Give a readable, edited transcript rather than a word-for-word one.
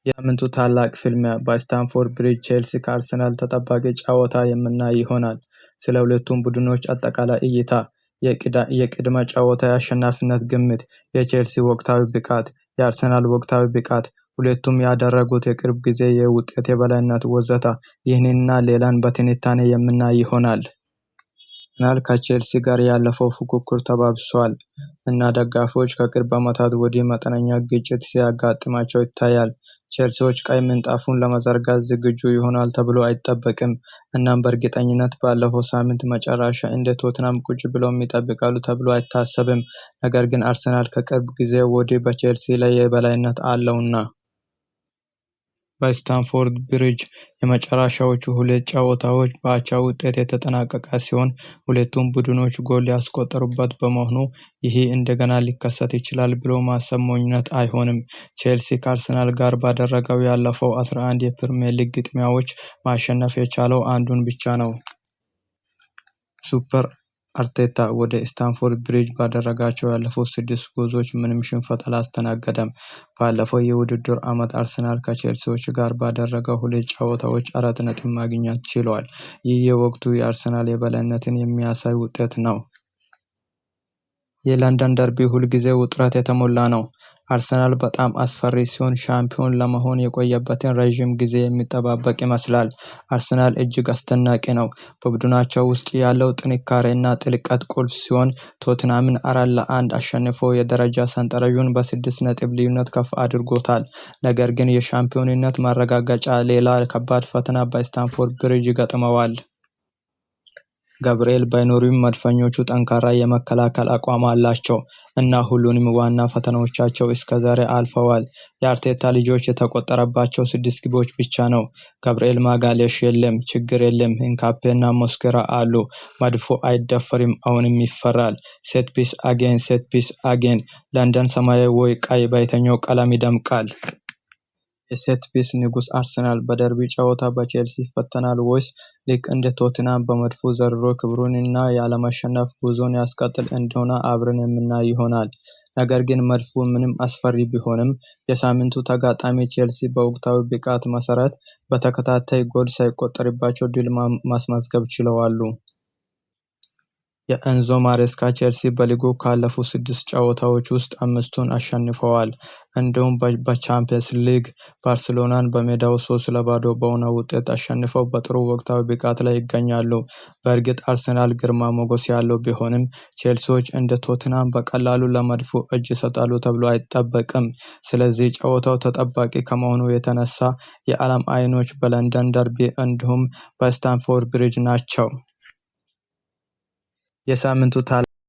የሳምንቱ ታላቅ ፍልሚያ በስታንፎርድ ብሪጅ ቼልሲ ከአርሰናል ተጠባቂ ጨዋታ የምናይ ይሆናል። ስለ ሁለቱም ቡድኖች አጠቃላይ እይታ፣ የቅድመ ጨዋታ የአሸናፊነት ግምት፣ የቼልሲ ወቅታዊ ብቃት፣ የአርሰናል ወቅታዊ ብቃት፣ ሁለቱም ያደረጉት የቅርብ ጊዜ የውጤት የበላይነት ወዘተ ይህንንና ሌላን በትንታኔ የምናይ ይሆናል። አርሰናል ከቼልሲ ጋር ያለፈው ፉክክር ተባብሷል እና ደጋፊዎች ከቅርብ ዓመታት ወዲህ መጠነኛ ግጭት ሲያጋጥማቸው ይታያል። ቼልሲዎች ቀይ ምንጣፉን ለመዘርጋት ዝግጁ ይሆናል ተብሎ አይጠበቅም። እናም በእርግጠኝነት ባለፈው ሳምንት መጨረሻ እንደ ቶትናም ቁጭ ብለው ይጠብቃሉ ተብሎ አይታሰብም። ነገር ግን አርሰናል ከቅርብ ጊዜ ወዲህ በቼልሲ ላይ የበላይነት አለውና። በስታንፎርድ ብሪጅ የመጨረሻዎቹ ሁለት ጨዋታዎች በአቻ ውጤት የተጠናቀቀ ሲሆን ሁለቱም ቡድኖች ጎል ያስቆጠሩበት በመሆኑ ይህ እንደገና ሊከሰት ይችላል ብሎ ማሰብ ሞኝነት አይሆንም። ቼልሲ ከአርሰናል ጋር ባደረገው ያለፈው 11 የፕሪሚየር ሊግ ግጥሚያዎች ማሸነፍ የቻለው አንዱን ብቻ ነው። ሱፐር አርቴታ ወደ ስታንፎርድ ብሪጅ ባደረጋቸው ያለፉት 6 ጉዞዎች ምንም ሽንፈት አላስተናገደም። ባለፈው የውድድር ዓመት አርሰናል ከቼልሲዎች ጋር ባደረገው 2 ጨዋታዎች 4 ነጥብ ማግኘት ችሏል። ይህ የወቅቱ የአርሰናል የበላይነትን የሚያሳይ ውጤት ነው። የለንደን ደርቢ ሁልጊዜ ውጥረት የተሞላ ነው። አርሰናል በጣም አስፈሪ ሲሆን ሻምፒዮን ለመሆን የቆየበትን ረዥም ጊዜ የሚጠባበቅ ይመስላል። አርሰናል እጅግ አስደናቂ ነው። በቡድናቸው ውስጥ ያለው ጥንካሬና ጥልቀት ቁልፍ ሲሆን ቶትናምን 4-1 አሸንፎ የደረጃ ሰንጠረዡን በ6 ነጥብ ልዩነት ከፍ አድርጎታል። ነገር ግን የሻምፒዮንነት ማረጋገጫ ሌላ ከባድ ፈተና በስታንፎርድ ብሪጅ ይገጥመዋል። ገብርኤል ባይኖርም መድፈኞቹ ጠንካራ የመከላከል አቋም አላቸው እና ሁሉንም ዋና ፈተናዎቻቸው እስከዛሬ አልፈዋል። የአርቴታ ልጆች የተቆጠረባቸው 6 ግቦች ብቻ ነው። ገብርኤል ማጋሌሽ የለም፣ ችግር የለም። ኢንካፔና ሞስኬራ አሉ። መድፎ አይደፈርም፣ አሁንም ይፈራል። ሴት ፒስ አጌን። ለንደን ሰማያዊ ወይ ቀይ በየትኛው ቀለም ይደምቃል? የሴት ፒስ ንጉስ አርሰናል በደርቢ ጨዋታ በቼልሲ ይፈተናል ወይስ ልክ እንደ ቶትናም በመድፉ ዘርሮ ክብሩንና ያለመሸነፍ ጉዞን ያስቀጥል እንደሆነ አብረን የምናይ ይሆናል። ነገር ግን መድፉ ምንም አስፈሪ ቢሆንም የሳምንቱ ተጋጣሚ ቼልሲ በወቅታዊ ብቃት መሰረት በተከታታይ ጎል ሳይቆጠርባቸው ድል ማስመዝገብ ችለዋል። የኤንዞ ማሬስካ ቼልሲ በሊጉ ካለፉት 6 ጨዋታዎች ውስጥ 5ቱን አሸንፈዋል። እንዲሁም በቻምፒየንስ ሊግ ባርሴሎናን በሜዳው 3-0 በሆነ ውጤት አሸንፈው በጥሩ ወቅታዊ ብቃት ላይ ይገኛሉ። በእርግጥ አርሰናል ግርማ ሞገስ ያለው ቢሆንም ቼልሲዎች እንደ ቶትናም በቀላሉ ለመድፉ እጅ ይሰጣሉ ተብሎ አይጠበቅም። ስለዚህ ጨዋታው ተጠባቂ ከመሆኑ የተነሳ የዓለም አይኖች በለንደን ደርቢ እንዲሁም በስታንፎርድ ብሪጅ ናቸው። የሳምንቱ